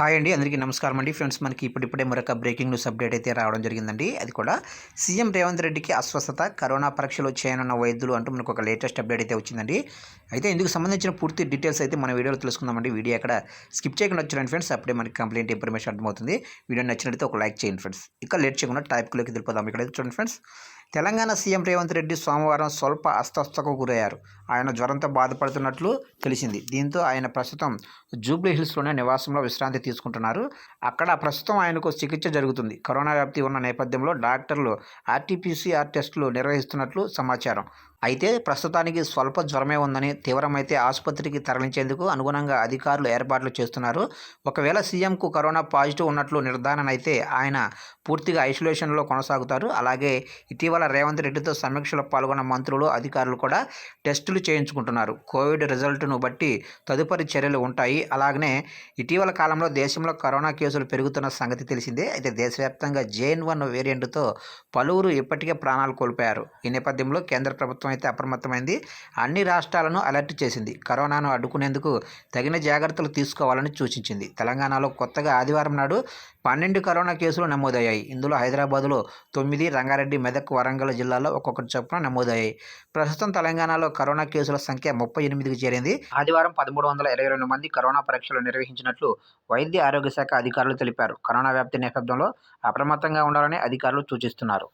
Hi అండి. అందరికీ నమస్కారం అండి. ఫ్రెండ్స్, మనకి ఇప్పుడిప్పుడే మరొక బ్రేకింగ్ న్యూస్ అప్డేట్ అయితే రావడం జరిగిందండి. అది కూడా సీఎం రేవంత్ రెడ్డికి అస్వస్థత, కరోనా పరీక్షలు చేయనున్న వైద్యులు అంటూ మనకు ఒక లేటెస్ట్ అప్డేట్ అయితే వచ్చిందండి. అయితే ఇందుకు సంబంధించిన పూర్తి డీటెయిల్స్ అయితే మన వీడియోలో తెలుసుకుందామండి. వీడియో ఎక్కడ స్కిప్ చేయకుండా వచ్చారండి ఫ్రెండ్స్. అప్పుడే మనకి కంప్లీట్ ఇన్ఫర్మేషన్ అర్థమవుతుంది. వీడియో నచ్చినట్లయితే ఒక లైక్ చేయండి ఫ్రెండ్స్. ఇక లేట్ చేయకుండా టాపిక్లోకి వెళ్ళిపోదాం. ఇక్కడైతే చూడండి ఫ్రెండ్స్, తెలంగాణ సీఎం రేవంత్ రెడ్డి సోమవారం స్వల్ప అస్వస్థతకు గురయ్యారు. ఆయన జ్వరంతో బాధపడుతున్నట్లు తెలిసింది. దీంతో ఆయన ప్రస్తుతం జూబ్లీ హిల్స్లోనే నివాసంలో విశ్రాంతి తీసుకుంటున్నారు. అక్కడ ప్రస్తుతం ఆయనకు చికిత్స జరుగుతుంది. కరోనా వ్యాప్తి ఉన్న నేపథ్యంలో డాక్టర్లు ఆర్టీపీసీఆర్ టెస్టులు నిర్వహిస్తున్నట్లు సమాచారం. అయితే ప్రస్తుతానికి స్వల్ప జ్వరమే ఉందని, తీవ్రమైతే ఆసుపత్రికి తరలించేందుకు అనుగుణంగా అధికారులు ఏర్పాట్లు చేస్తున్నారు. ఒకవేళ సీఎంకు కరోనా పాజిటివ్ ఉన్నట్లు నిర్ధారణ అయితే ఆయన పూర్తిగా ఐసోలేషన్లో కొనసాగుతారు. అలాగే ఇటీవల రేవంత్ రెడ్డితో సమీక్షలో పాల్గొన్న మంత్రులు, అధికారులు కూడా టెస్టులు చేయించుకుంటున్నారు. కోవిడ్ రిజల్ట్ను బట్టి తదుపరి చర్యలు ఉంటాయి. అలాగనే ఇటీవల కాలంలో దేశంలో కరోనా కేసులు పెరుగుతున్న సంగతి తెలిసిందే. అయితే దేశవ్యాప్తంగా JN.1 వేరియంట్తో పలువురు ఇప్పటికే ప్రాణాలు కోల్పోయారు. ఈ నేపథ్యంలో కేంద్ర ప్రభుత్వం అయితే అప్రమత్తమైంది. అన్ని రాష్ట్రాలను అలర్ట్ చేసింది. కరోనాను అడ్డుకునేందుకు తగిన జాగ్రత్తలు తీసుకోవాలని సూచించింది. తెలంగాణలో కొత్తగా ఆదివారం నాడు 12 కరోనా కేసులు నమోదయ్యాయి. ఇందులో హైదరాబాద్లో 9, రంగారెడ్డి, మెదక్, వరంగల్ జిల్లాల్లో ఒక్కొక్కటి చొప్పున నమోదయ్యాయి. ప్రస్తుతం తెలంగాణలో కరోనా కేసుల సంఖ్య 38కి చేరింది. ఆదివారం 1322 మంది కరోనా పరీక్షలు నిర్వహించినట్లు వైద్య ఆరోగ్య శాఖ అధికారులు తెలిపారు. కరోనా వ్యాప్తి నేపథ్యంలో అప్రమత్తంగా ఉండాలని అధికారులు సూచిస్తున్నారు.